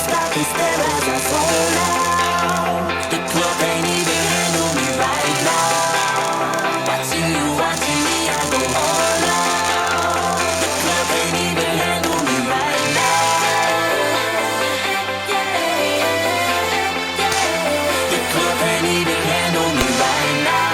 stop and stare as I zone out. The club ain't even handle me right now. Watching you, watching me, I go all out. The club ain't even handle me right now. The club ain't even handle me right now.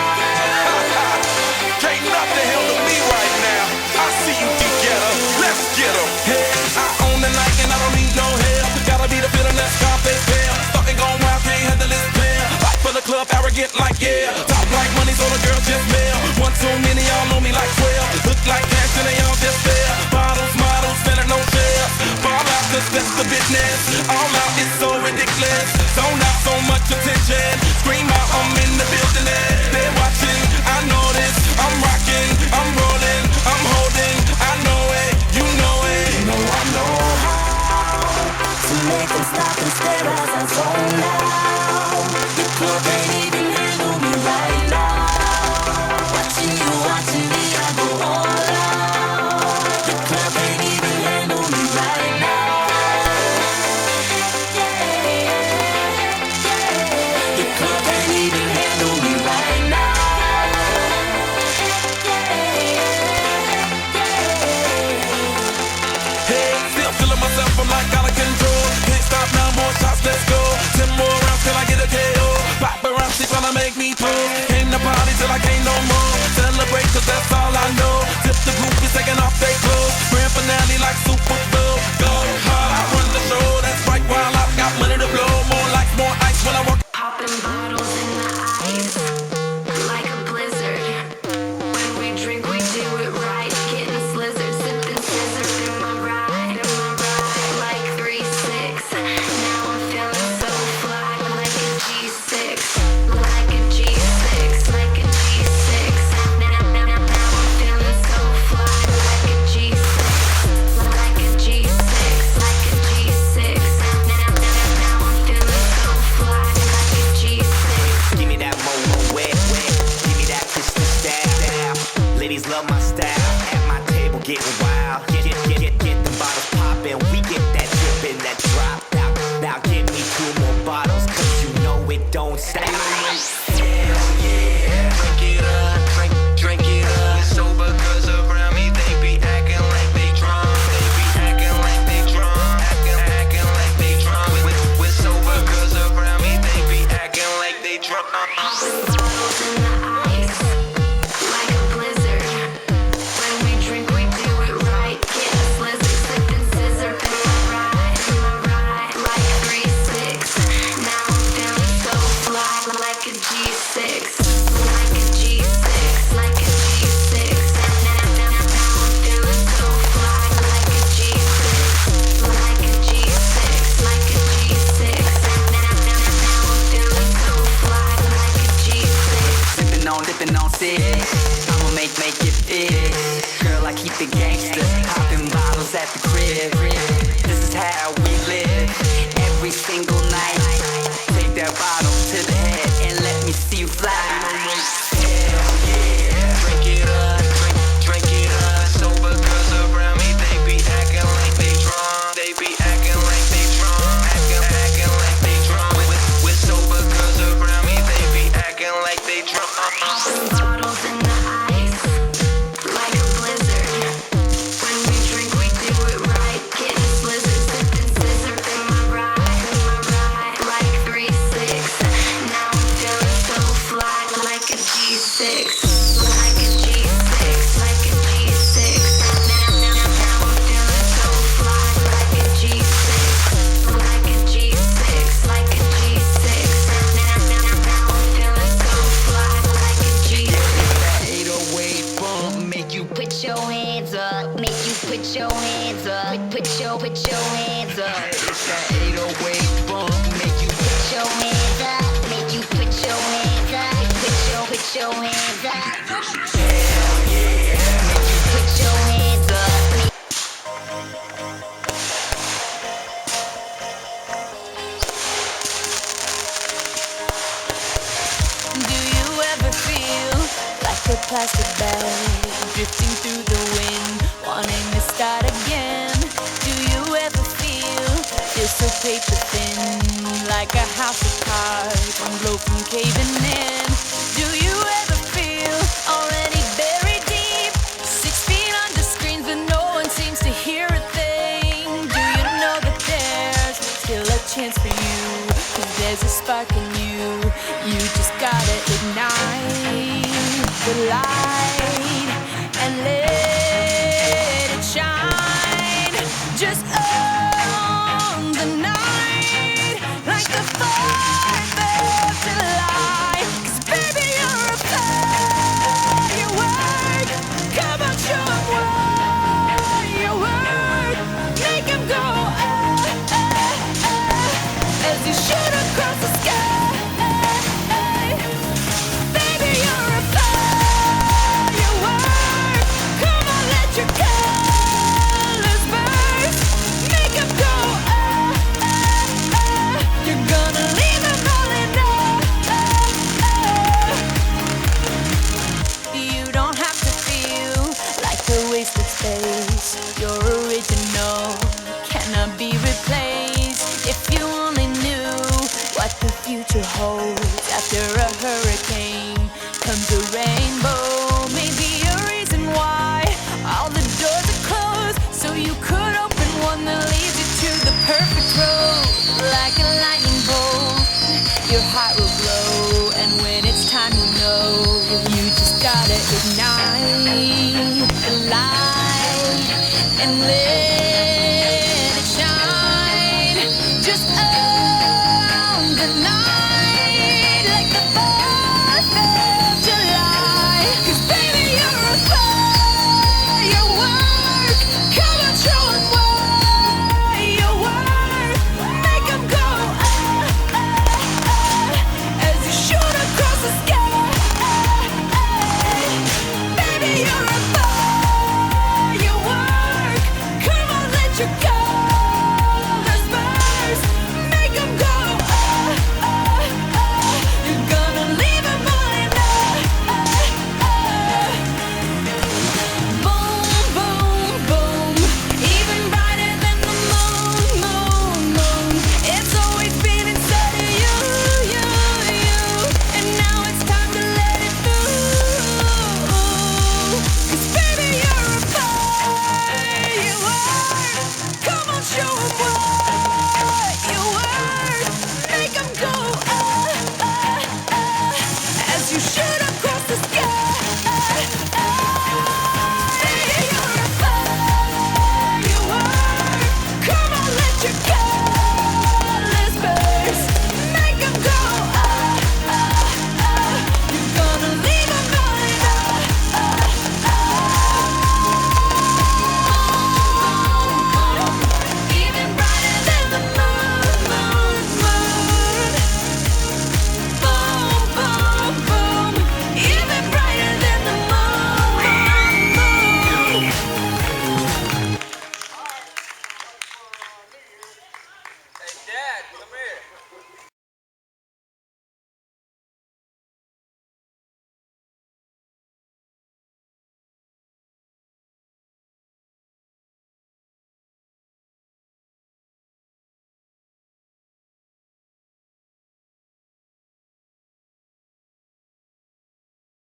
Can't nothing handle me right now. I see you together, let's get 'em. Hey, I own the night and I don't need no help. Gotta be the feeling that's Scarface fair. Starting going wild, can't handle this pair. Life for the club, arrogant like yeah. Top like money, so the girls just mail. One too many, y'all know me like 12. Look like cash and they all just fair. Bottles, models, spending no shares. Fall out, cause that's the business. All out, it's so ridiculous. Zone out, so much attention. Scream out, I'm in the building. They're watching, I know this. I'm rocking, I'm rolling, I'm holding. I know it, you know it. You know I know how to make them stop and stare as I zone out. The club ain't even handle me right now. Watching you, watching me, I go all out. The club ain't even handle me right now. The club ain't even handle me right now. Hey, still feeling myself, I'm like out of control. Can't stop now, more shots, let's go. 10 more rounds till I get a KO. Paparazzi tryna make me throw. Came to party till I can't no more. Celebrate cause that's all I know. Tip the groupies taking off their clothes. Grand finale like Super Bowl. Go hard, I run the show. That's right, while I've got money to blow. More lights, more ice when I walk. Popping bottles in the ice, like a blizzard. When we drink, we do it right. Getting slizzard, sipping scissor in my ride, like 3-6. Now I'm feeling so fly, like a G6, like a G6, like a G6. Now I'm feeling so fly, like a G6, like a G6, like a G6. Now I'm feeling so fly, like a G6. Give me that mo wet, wet. Give me that crystal style. Ladies love my style. At my table getting wild. Get the bottles poppin'. We get that drippin', that drop out. Now give me 2 more bottles, cause you know it don't stop. Hell yeah. Drink it up, drink it up. Sober cause around me they be acting like they drunk. They be acting like they drunk. Acting like they drunk. We're sober cause around me they be acting like they drunk. Popping bottles in the ice, like a blizzard. When we drink, we do it right. Getting slizzard, sipping scissor in my ride, like 3-6. Now I'm feeling so fly, like a G6, like a G6, like a G6. Now I'm feeling so fly, like a G6, like a G6, like a G6. Now I'm feeling so fly, like a G6. Dipping on six. I'ma make it fit. Girl, I keep the gangster. Popping bottles at the crib. This is how we live. Every single night. Take that bottle to the head and let me see you fly. Hell yeah. Drink it up, drink it up. Sober girls around me, they be acting like they drunk. They be acting like they drunk. Acting like they drunk. With sober girls around me, they be acting like they drunk. Popping bottles in the ice, like a blizzard. When we drink, we do it right. Getting slizzard, sipping scissor in my ride, like 3-6. Now I'm feeling so fly, like a G6, like a G6, like a G6. Now I'm feeling so fly, like a G6, like a G6, like a G6. Now I'm feeling so fly, like a G6. That 808 bump make you Put your hands up, make you put your hands up, put your hands up. It's that 808 bump make you Put your hands up, make you put your hands up, put your hands up. hell yeah. Make you put your hands up. Do you ever feel like a plastic bag drifting through the wind, wanting to start again? Do you ever feel so paper thin, like a house of cards, one blow from caving in. Do you ever feel already buried deep, 6 feet under screens, but no one seems to hear a thing? Do you know that there's still a chance for you? 'Cause there's a spark in you. You just gotta ignite the light and let it shine. Just on the night, like the 4th of July. 'Cause baby, you're a firework. Come on, show 'em what you work. Make 'em go as you shoot across the sky. Baby, you're a firework. Come on, let your colors burst. Make 'em go You're gonna leave 'em all in You don't have to feel like a wasted space. Your original cannot be replaced. If you only knew what the future holds. After a hurricane comes a rainbow. Maybe a reason why all the doors are closed, so you could open one that leads you to the perfect road. Like a lightning bolt, your heart will glow, and when it's time, you know you just gotta ignite